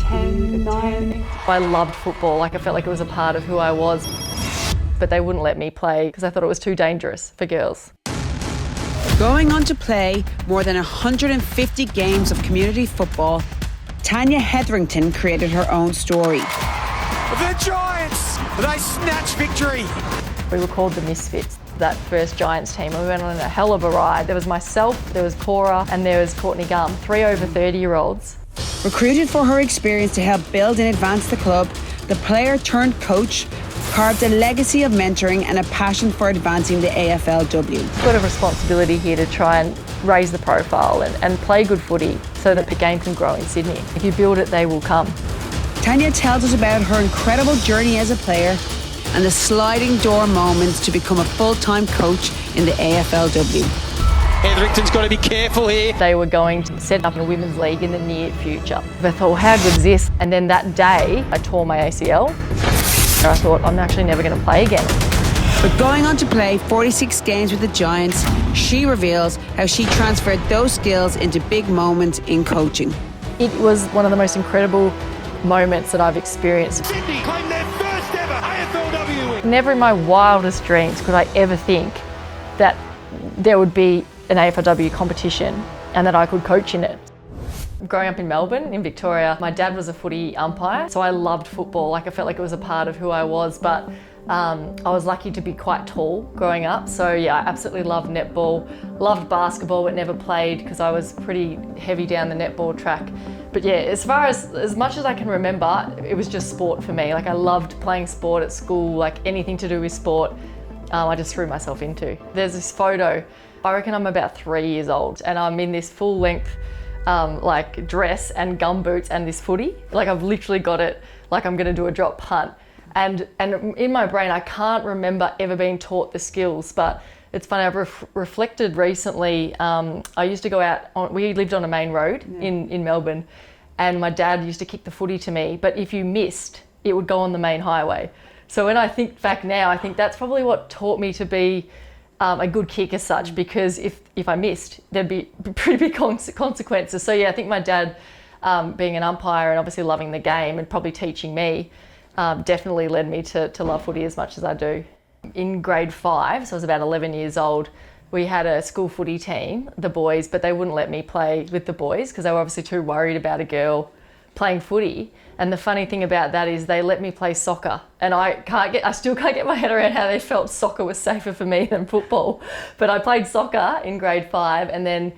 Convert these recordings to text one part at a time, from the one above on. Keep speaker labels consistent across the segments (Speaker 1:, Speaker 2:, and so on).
Speaker 1: 10, 9.
Speaker 2: I loved football, like I felt like it was a part of who I was. But they wouldn't let me play because I thought it was too dangerous for girls.
Speaker 1: Going on to play more than 150 games of community football, Tanya Hetherington created her own story.
Speaker 3: The Giants, they snatch victory.
Speaker 2: We were called the Misfits, that first Giants team. We went on a hell of a ride. There was myself, there was Cora, and there was Courtney Gum, 3 over 30-year-olds.
Speaker 1: Recruited for her experience to help build and advance the club, the player turned coach carved a legacy of mentoring and a passion for advancing the AFLW.
Speaker 2: I've got a responsibility here to try and raise the profile and play good footy so that the game can grow in Sydney. If you build it, they will come.
Speaker 1: Tanya tells us about her incredible journey as a player and the sliding door moments to become a full-time coach in the AFLW.
Speaker 3: Hetherington's got to be careful here.
Speaker 2: They were going to set up a women's league in the near future. I thought, well, how good is this? And then that day, I tore my ACL. I thought, I'm actually never going to play again.
Speaker 1: But going on to play 46 games with the Giants, she reveals how she transferred those skills into big moments in coaching.
Speaker 2: It was one of the most incredible moments that I've experienced.
Speaker 3: Sydney claim their first ever AFLW win.
Speaker 2: Never in my wildest dreams could I ever think that there would be an AFLW competition and that I could coach in it. Growing up in Melbourne, in Victoria, my dad was a footy umpire, so I loved football. Like I felt like it was a part of who I was, but I was lucky to be quite tall growing up. So yeah, I absolutely loved netball, loved basketball, but never played because I was pretty heavy down the netball track. But yeah, as much as I can remember, it was just sport for me. Like I loved playing sport at school, like anything to do with sport, I just threw myself into. There's this photo, I reckon I'm about 3 years old, and I'm in this full length like dress and gumboots and this footy. Like I've literally got it like I'm gonna do a drop punt. And in my brain, I can't remember ever being taught the skills, but it's funny, I've reflected recently. I used to go out, we lived on a main road in Melbourne, and my dad used to kick the footy to me, but if you missed, it would go on the main highway. So when I think back now, I think that's probably what taught me to be a good kick as such, because if I missed, there'd be pretty big consequences. So yeah, I think my dad, being an umpire and obviously loving the game and probably teaching me, definitely led me to love footy as much as I do. In grade 5, so I was about 11 years old, we had a school footy team, the boys, but they wouldn't let me play with the boys because they were obviously too worried about a girl playing footy. And the funny thing about that is they let me play soccer, and I still can't get my head around how they felt soccer was safer for me than football. But I played soccer in grade 5, and then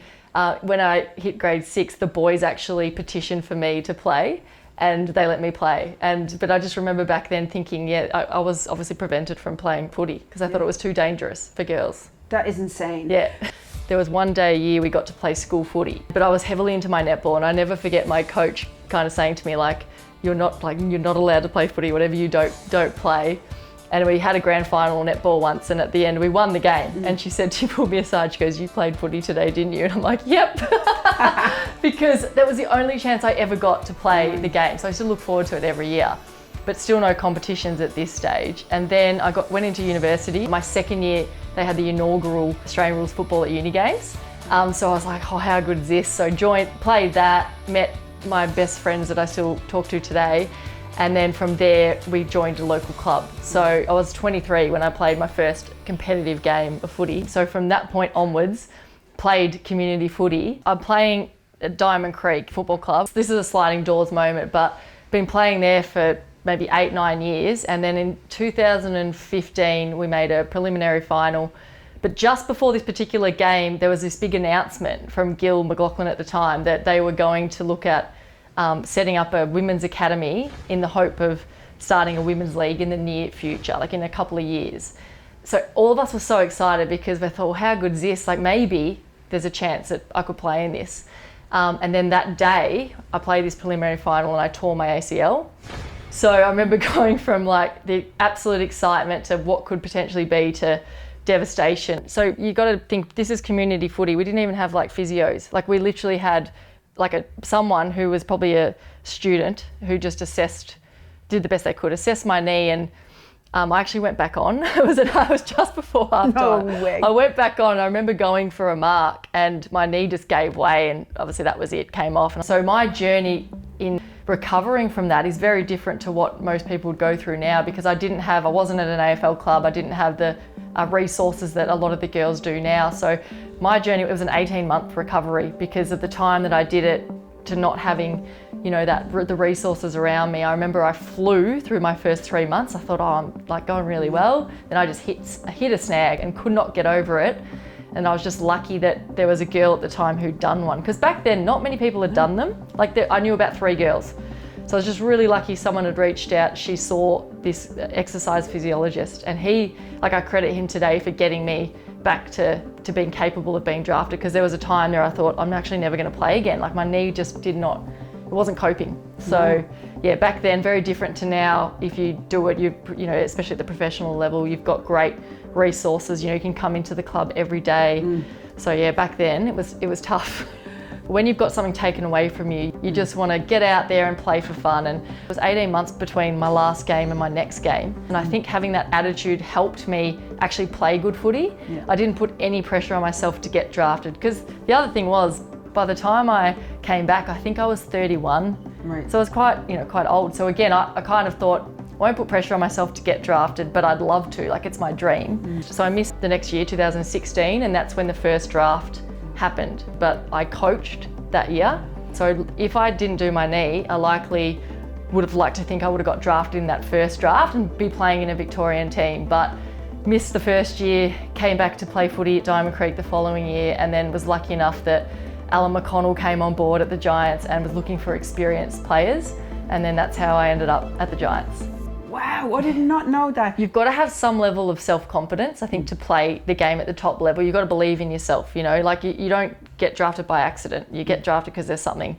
Speaker 2: when I hit grade 6, the boys actually petitioned for me to play, and they let me play. But I just remember back then thinking, yeah, I was obviously prevented from playing footy because I thought it was too dangerous for girls.
Speaker 1: That is insane.
Speaker 2: Yeah. There was one day a year we got to play school footy, but I was heavily into my netball, and I never forget my coach kind of saying to me, like, you're not allowed to play footy, whatever you don't play. And we had a grand final netball once, and at the end we won the game. And she said, she pulled me aside, she goes, you played footy today, didn't you? And I'm like, yep. Because that was the only chance I ever got to play the game. So I still look forward to it every year, but still no competitions at this stage. And then I went into university. My second year, they had the inaugural Australian Rules Football at Uni Games. So I was like, oh, how good is this? So played that, met my best friends that I still talk to today. And then from there, we joined a local club. So I was 23 when I played my first competitive game of footy. So from that point onwards, played community footy. I'm playing at Diamond Creek Football Club. This is a sliding doors moment, but been playing there for maybe 8-9 years. And then in 2015, we made a preliminary final. But just before this particular game, there was this big announcement from Gil McLaughlin at the time that they were going to look at setting up a women's academy in the hope of starting a women's league in the near future, like in a couple of years. So all of us were so excited because we thought, well, how good is this? Like maybe there's a chance that I could play in this. And then that day, I played this preliminary final and I tore my ACL. So I remember going from like the absolute excitement to what could potentially be to devastation. So you got to think, this is community footy. We didn't even have like physios. Like we literally had like someone who was probably a student who just did the best they could, assess my knee, and I actually went back on. I was just before half time.
Speaker 1: No way.
Speaker 2: I went back on. I remember going for a mark and my knee just gave way, and obviously that was it, came off. And so my journey in recovering from that is very different to what most people would go through now, because I wasn't at an AFL club, I didn't have the resources that a lot of the girls do now. So my journey, it was an 18-month recovery because of the time that I did it, to not having, the resources around me. I remember I flew through my first 3 months. I thought, I'm like going really well. Then I just hit a snag and could not get over it. And I was just lucky that there was a girl at the time who'd done one. Because back then, not many people had done them. I knew about 3 girls. So I was just really lucky someone had reached out. She saw this exercise physiologist, and I credit him today for getting me back to being capable of being drafted, because there was a time there I thought, I'm actually never going to play again. Like, my knee just it wasn't coping. So yeah, back then, very different to now. If you do it, especially at the professional level, you've got great resources. You can come into the club every day. So yeah, back then it was tough. When you've got something taken away from you, you just want to get out there and play for fun. And it was 18 months between my last game and my next game. And I think having that attitude helped me actually play good footy. Yeah. I didn't put any pressure on myself to get drafted, because the other thing was, by the time I came back, I think I was 31. Right. So I was quite old. So again, I kind of thought, I won't put pressure on myself to get drafted, but I'd love to, it's my dream. So I missed the next year, 2016, and that's when the first draft happened. But I coached that year. So if I didn't do my knee, I likely would have liked to think I would have got drafted in that first draft and be playing in a Victorian team. But missed the first year, came back to play footy at Diamond Creek the following year, and then was lucky enough that Alan McConnell came on board at the Giants and was looking for experienced players. And then that's how I ended up at the Giants.
Speaker 1: Wow, I did not know that.
Speaker 2: You've got to have some level of self-confidence, I think, to play the game at the top level. You've got to believe in yourself, you don't get drafted by accident. You get drafted because there's something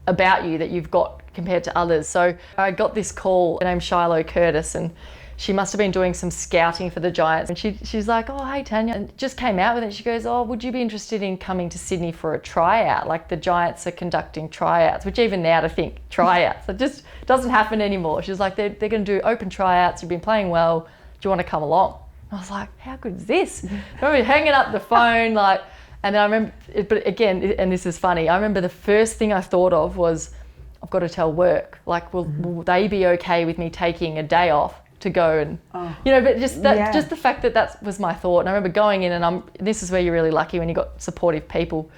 Speaker 2: about you that you've got compared to others. So I got this call named Shiloh Curtis, and she must have been doing some scouting for the Giants. And she's like, oh, hey, Tanya. And just came out with it. She goes, oh, would you be interested in coming to Sydney for a tryout? Like, the Giants are conducting tryouts, which even now to think, tryouts, it just doesn't happen anymore. She's like, they're going to do open tryouts. You've been playing well. Do you want to come along? And I was like, how good is this? I remember hanging up the phone, and then I remember, but again, and this is funny, I remember the first thing I thought of was, I've got to tell work. Will they be okay with me taking a day off to go and, but just the fact that was my thought. And I remember going in, and this is where you're really lucky when you got supportive people.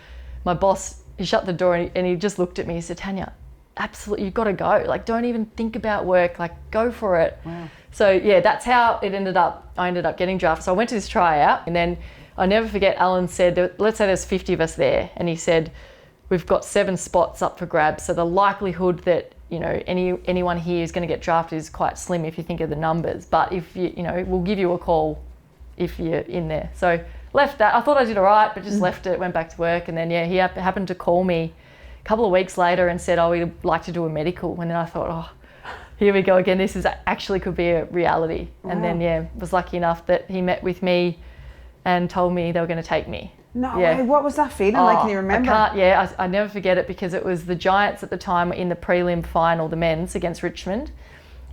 Speaker 2: My boss, he shut the door and he just looked at me. He said, Tanya, absolutely, you've got to go. Don't even think about work. Go for it. Wow. So yeah, that's how it ended up. I ended up getting drafted. So I went to this tryout, and then I never forget, Alan said, let's say there's 50 of us there, and he said, we've got 7 spots up for grabs. So the likelihood that anyone here is going to get drafted is quite slim if you think of the numbers. But if we'll give you a call if you're in there. So left that. I thought I did all right, but just left it, went back to work. And then, he happened to call me a couple of weeks later and said, oh, we'd like to do a medical. And then I thought, oh, here we go again. This actually could be a reality. Wow. And then, was lucky enough that he met with me and told me they were going to take me.
Speaker 1: No way. What was that feeling like? Can you remember?
Speaker 2: I never forget it, because it was the Giants at the time in the prelim final, the men's, against Richmond,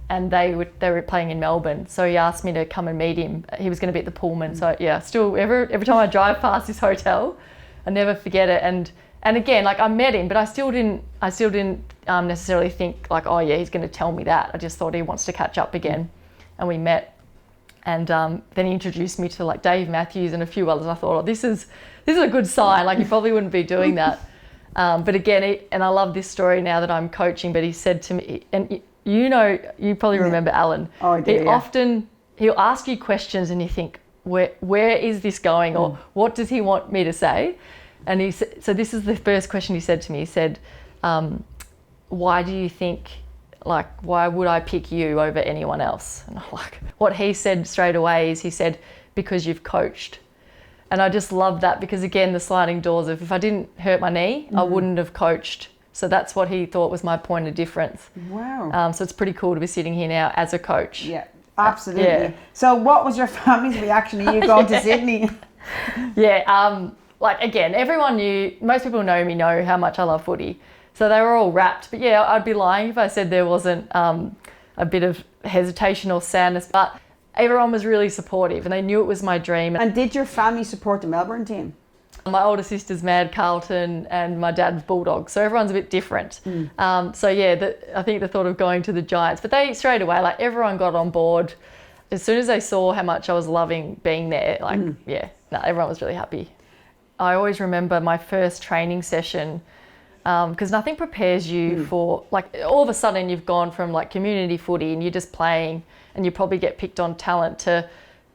Speaker 2: and they were playing in Melbourne. So he asked me to come and meet him. He was going to be at the Pullman. So yeah, still every time I drive past this hotel, I never forget it. And again, I met him, but I still didn't necessarily think oh yeah, he's going to tell me that. I just thought he wants to catch up again, and we met. And then he introduced me to Dave Matthews and a few others. I thought, oh, this is a good sign. You probably wouldn't be doing that. But again, and I love this story now that I'm coaching. But he said to me, and you probably remember Alan.
Speaker 1: Oh, I do.
Speaker 2: He'll ask you questions, and you think, where is this going, or what does he want me to say? And he said, so this is the first question he said to me. He said, why do you think? Why would I pick you over anyone else? And I'm what he said straight away is, he said, because you've coached. And I just love that, because again, the sliding doors of, if I didn't hurt my knee, I wouldn't have coached. So that's what he thought was my point of difference.
Speaker 1: Wow.
Speaker 2: So it's pretty cool to be sitting here now as a coach.
Speaker 1: Yeah, absolutely. So what was your family's reaction to you going to Sydney?
Speaker 2: Yeah, again, everyone most people know how much I love footy. So they were all wrapped. But yeah, I'd be lying if I said there wasn't a bit of hesitation or sadness. But everyone was really supportive, and they knew it was my dream.
Speaker 1: And did your family support the Melbourne team?
Speaker 2: My older sister's Mad Carlton and my dad's Bulldog, so everyone's a bit different. So yeah, I think the thought of going to the Giants, but they straight away, like everyone got on board. As soon as they saw how much I was loving being there, like everyone was really happy. I always remember my first training session, because nothing prepares you for, like, all of a sudden you've gone from like community footy and you're just playing and you probably get picked on talent to,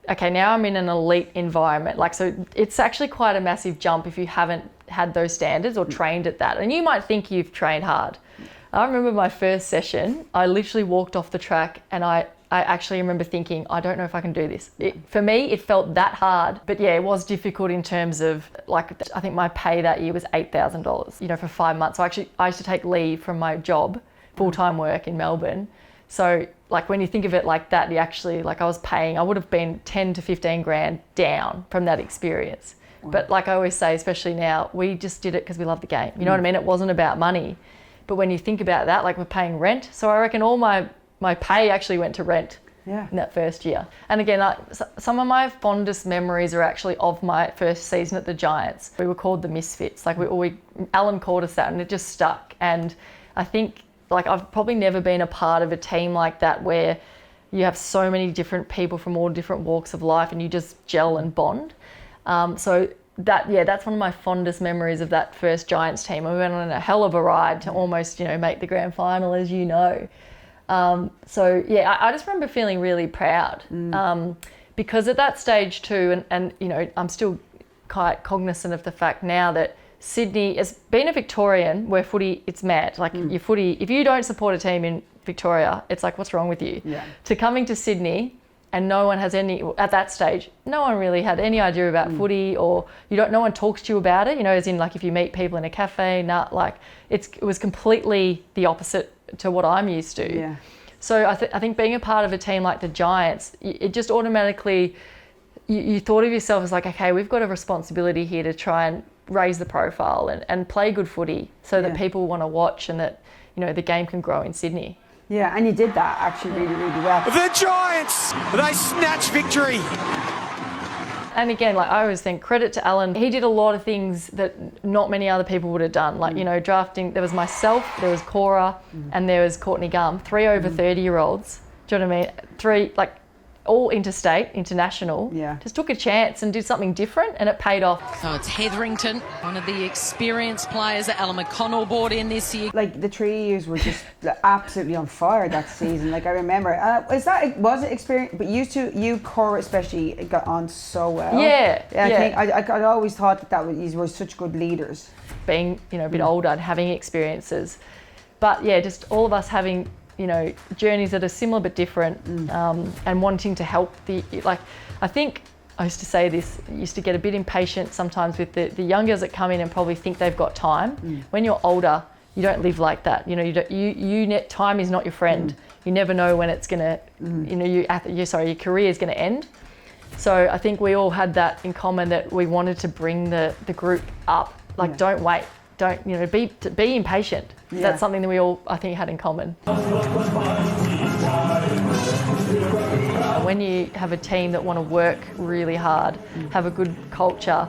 Speaker 2: okay, now I'm in an elite environment. Like, so it's actually quite a massive jump if you haven't had those standards or trained at that. And you might think you've trained hard. I remember my first session, I literally walked off the track and I actually remember thinking, I don't know if I can do this. For me, it felt that hard. But yeah, it was difficult in terms of, like, I think my pay that year was $8,000, for 5 months. So actually, I used to take leave from my job, full-time work in Melbourne. So like when you think of it like that, you actually, like, I would have been 10 to 15 grand down from that experience. Wow. But like I always say, especially now, we just did it because we love the game. You know what I mean? It wasn't about money. But when you think about that, like, we're paying rent. So I reckon all my pay actually went to rent in that first year. And again, some of my fondest memories are actually of my first season at the Giants. We were called the Misfits. Like, Alan called us that, and it just stuck. And I think, like, I've probably never been a part of a team like that where you have so many different people from all different walks of life and you just gel and bond. So that's one of my fondest memories of that first Giants team. We went on a hell of a ride to almost, make the grand final, as you know. So yeah, I just remember feeling really proud, because at that stage too, and I'm still quite cognizant of the fact now that Sydney, as being a Victorian, where footy, it's mad. Like, your footy, if you don't support a team in Victoria, it's like, what's wrong with you? Yeah. To coming to Sydney, and no one has at that stage, no one really had any idea about footy, or no one talks to you about it, as in, like, if you meet people in a cafe, it was completely the opposite to what I'm used to. Yeah. So I think being a part of a team like the Giants, it just automatically, you thought of yourself as like, okay, we've got a responsibility here to try and raise the profile and play good footy so that people want to watch and that, the game can grow in Sydney.
Speaker 1: Yeah, and you did that actually really, really well.
Speaker 3: The Giants, they snatch victory.
Speaker 2: And again, like, I always think credit to Alan. He did a lot of things that not many other people would have done. Like, drafting, there was myself, there was Cora, and there was Courtney Gum, 3 over 30-year-olds. Do you know what I mean? 3, like, all interstate, international. Yeah. Just took a chance and did something different, and it paid off.
Speaker 4: So it's Hetherington, one of the experienced players that Alan McConnell brought in this year.
Speaker 1: Like, the 3 years were just absolutely on fire that season. Like, I remember, was it experience? But you, Cora especially, got on so well.
Speaker 2: Yeah.
Speaker 1: I think I always thought that you were such good leaders.
Speaker 2: Being, a bit older and having experiences, but yeah, just all of us having, journeys that are similar but different, and wanting to help I think I used to say this, used to get a bit impatient sometimes with the young girls that come in and probably think they've got time. When you're older, you don't live like that. Time is not your friend. You never know when it's gonna, your career is gonna end. So I think we all had that in common, that we wanted to bring the group up. Like, don't wait. Don't, be impatient. Yeah. That's something that we all, I think, had in common. When you have a team that want to work really hard, have a good culture,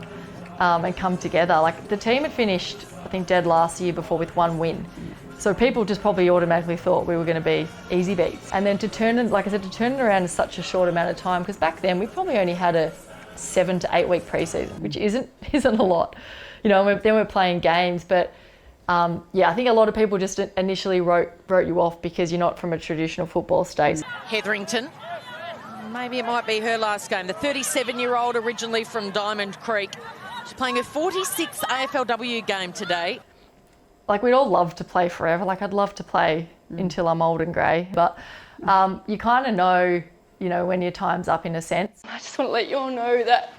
Speaker 2: and come together. Like, the team had finished, I think, dead last year before with 1 win. So people just probably automatically thought we were going to be easy beats. And then to turn it around in such a short amount of time, because back then we probably only had a 7 to 8 week pre-season, which isn't a lot. And then we're playing games, but I think a lot of people just initially wrote you off because you're not from a traditional football state.
Speaker 4: Hetherington, maybe it might be her last game. The 37-year-old, originally from Diamond Creek. She's playing her 46th AFLW game today.
Speaker 2: Like, we'd all love to play forever. Like, I'd love to play until I'm old and grey, but you kind of know, when your time's up, in a sense.
Speaker 5: I just want to let you all know that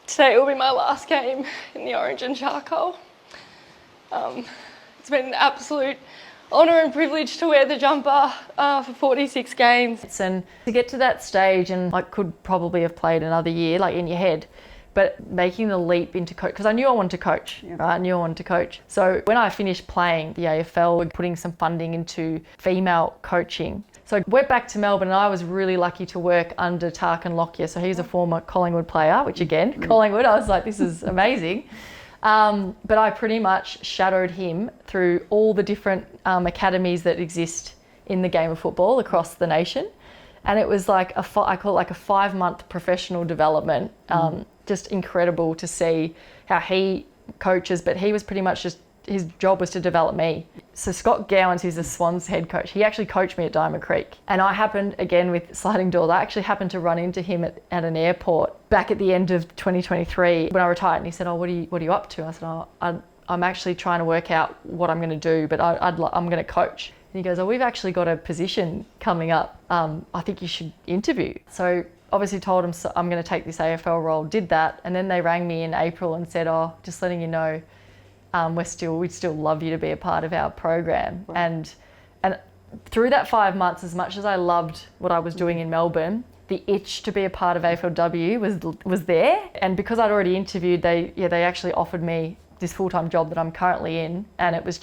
Speaker 5: today will be my last game in the orange and charcoal. It's been an absolute honour and privilege to wear the jumper for 46 games.
Speaker 2: And to get to that stage, and I could probably have played another year, like, in your head, but making the leap into coach, because I knew I wanted to coach, right? I knew I wanted to coach. So when I finished playing the AFL, we're putting some funding into female coaching. So I went back to Melbourne and I was really lucky to work under Tarkin Lockyer. So he's a former Collingwood player, which again, Collingwood, I was like, this is amazing. But I pretty much shadowed him through all the different academies that exist in the game of football across the nation. And it was like I call it like a 5-month professional development. Just incredible to see how he coaches, but he was pretty much just, his job was to develop me. So Scott Gowans, who's the Swans head coach, he actually coached me at Diamond Creek. And I happened, again with sliding doors, I actually happened to run into him at an airport back at the end of 2023 when I retired. And he said, oh, what are you up to? I said, oh, I'm actually trying to work out what I'm going to do, but I'm going to coach. And he goes, oh, we've actually got a position coming up. I think you should interview. So obviously told him, so I'm going to take this AFL role, did that. And then they rang me in April and said, oh, just letting you know, we'd still love you to be a part of our program. Wow. And through that 5 months, as much as I loved what I was doing in Melbourne, the itch to be a part of AFLW was there. And because I'd already interviewed, they actually offered me this full-time job that I'm currently in, and it was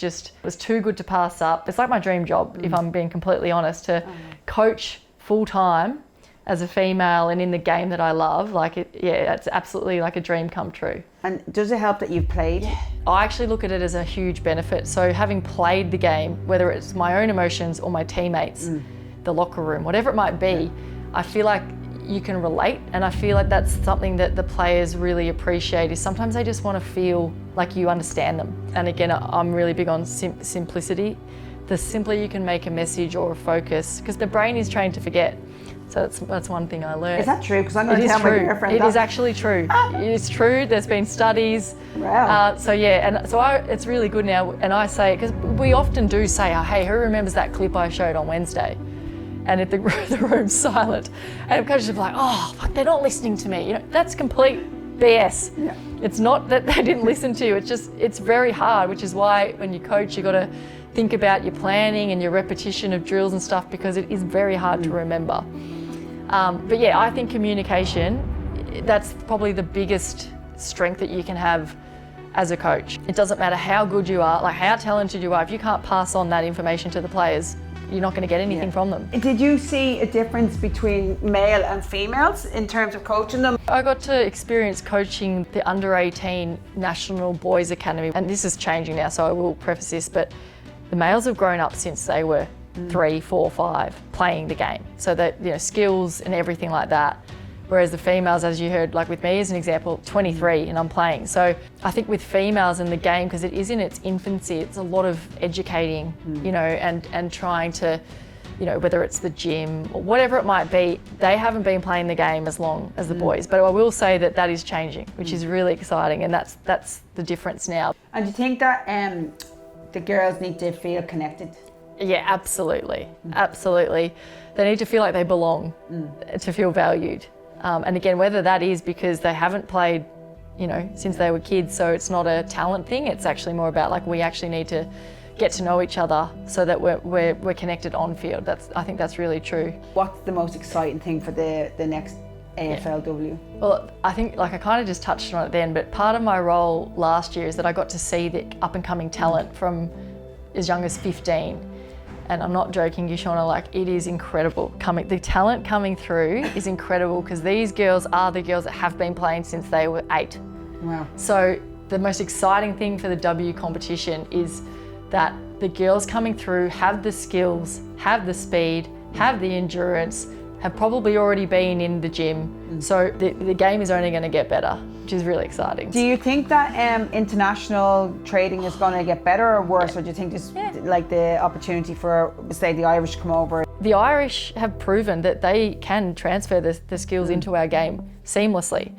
Speaker 2: too good to pass up. It's like my dream job, if I'm being completely honest, to coach full-time as a female and in the game that I love. Like it's absolutely like a dream come true.
Speaker 1: And does it help that you've played?
Speaker 2: I actually look at it as a huge benefit. So having played the game, whether it's my own emotions or my teammates, the locker room, whatever it might be, I feel like you can relate, and I feel like that's something that the players really appreciate, is sometimes they just want to feel like you understand them. And again, I'm really big on simplicity. The simpler you can make a message or a focus, because the brain is trained to forget. So that's one thing I learned.
Speaker 1: Is that true? Because I'm going to tell my girlfriend that.
Speaker 2: It is actually true. It's true. There's been studies.
Speaker 1: Wow.
Speaker 2: It's really good now. And I say, because we often do say, oh, hey, who remembers that clip I showed on Wednesday? And if the room's silent, and coaches are like, oh, fuck, they're not listening to me. You know, that's complete BS.
Speaker 1: Yeah.
Speaker 2: It's not that they didn't listen to you. It's very hard, which is why when you coach, you got to think about your planning and your repetition of drills and stuff, because it is very hard to remember. But yeah, I think communication, that's probably the biggest strength that you can have as a coach. It doesn't matter how good you are, like how talented you are, if you can't pass on that information to the players, you're not going to get anything from them.
Speaker 1: Did you see a difference between male and females in terms of coaching them?
Speaker 2: I got to experience coaching the under-18 National Boys Academy, and this is changing now, so I will preface this, but the males have grown up since they were 3, 4, 5, playing the game. So that, you know, skills and everything like that. Whereas the females, as you heard, like with me as an example, 23 and I'm playing. So I think with females in the game, because it is in its infancy, it's a lot of educating, you know, and trying to, you know, whether it's the gym or whatever it might be, they haven't been playing the game as long as the boys. But I will say that is changing, which is really exciting, and that's the difference now.
Speaker 1: And do you think that the girls need to feel connected?
Speaker 2: Yeah, absolutely, absolutely. They need to feel like they belong, to feel valued. And again, whether that is because they haven't played, you know, since they were kids, so it's not a talent thing, it's actually more about like we actually need to get to know each other so that we're connected on field. I think that's really true.
Speaker 1: What's the most exciting thing for the next AFLW?
Speaker 2: Yeah. Well, I think, like I kind of just touched on it then, but part of my role last year is that I got to see the up and coming talent from as young as 15. And I'm not joking you, Shauna, like it is incredible. The talent coming through is incredible, because these girls are the girls that have been playing since they were 8.
Speaker 1: Wow.
Speaker 2: So the most exciting thing for the W competition is that the girls coming through have the skills, have the speed, have the endurance, have probably already been in the gym. So the game is only going to get better, which is really exciting.
Speaker 1: Do you think that international trading is going to get better or worse, or do you think this like the opportunity for, say, the Irish to come over?
Speaker 2: The Irish have proven that they can transfer the skills into our game seamlessly.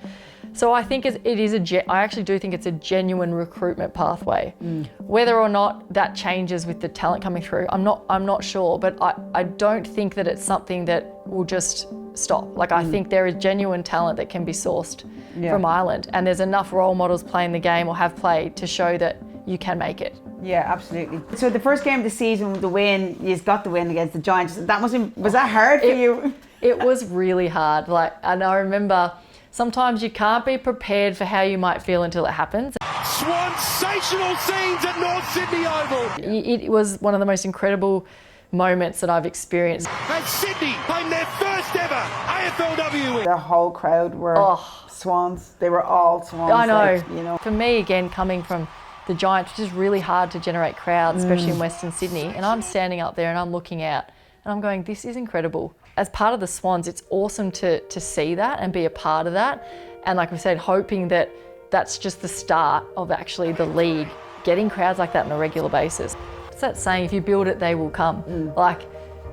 Speaker 2: So I think I actually do think it's a genuine recruitment pathway. Whether or not that changes with the talent coming through, I'm not sure, but I don't think that it's something that will just stop. Like I think there is genuine talent that can be sourced from Ireland, and there's enough role models playing the game or have played to show that you can make it.
Speaker 1: Yeah, absolutely. So the first game of the season, the win, you got the win against the Giants. Was that hard for you?
Speaker 2: It was really hard. And I remember sometimes you can't be prepared for how you might feel until it happens.
Speaker 3: Swansational scenes at North Sydney Oval.
Speaker 2: It was one of the most incredible moments that I've experienced.
Speaker 3: And Sydney playing their first ever AFLW win.
Speaker 1: The whole crowd were Swans. They were all Swans.
Speaker 2: I know.
Speaker 1: Like, you know.
Speaker 2: For me, again, coming from the Giants, which is really hard to generate crowds, especially in Western Sydney, and I'm standing up there and I'm looking out and I'm going, this is incredible. As part of the Swans, it's awesome to see that and be a part of that. And like I said, hoping that that's just the start of actually the league getting crowds like that on a regular basis. What's that saying? If you build it, they will come. Like,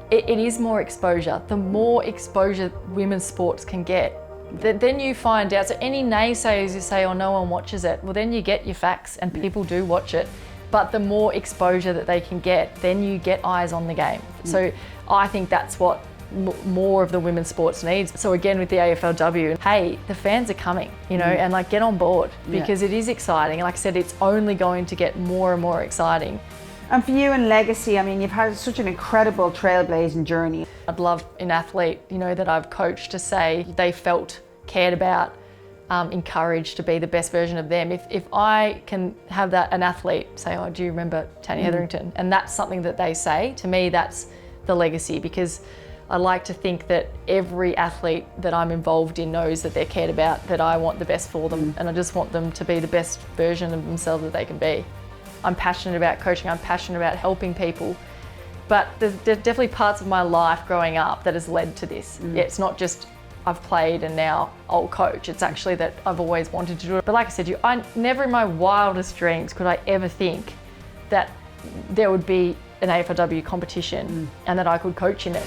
Speaker 2: it is more exposure. The more exposure women's sports can get, then you find out. So any naysayers who say, oh, no one watches it, well, then you get your facts and people do watch it. But the more exposure that they can get, then you get eyes on the game. So I think that's what more of the women's sports needs. So again, with the AFLW, hey, the fans are coming, you know, and like get on board because it is exciting. And like I said, it's only going to get more and more exciting.
Speaker 1: And for you and legacy, I mean, you've had such an incredible trailblazing journey.
Speaker 2: I'd love an athlete, you know, that I've coached to say they felt cared about, encouraged to be the best version of them. If I can have that, an athlete say, oh, do you remember Tanya Hetherington? And that's something that they say, to me, that's the legacy, because I like to think that every athlete that I'm involved in knows that they're cared about, that I want the best for them, and I just want them to be the best version of themselves that they can be. I'm passionate about coaching, I'm passionate about helping people, but there's definitely parts of my life growing up that has led to this. Yeah, it's not just I've played and now I'll coach, it's actually that I've always wanted to do it. But like I said, I never in my wildest dreams could I ever think that there would be an AFLW competition and that I could coach in it.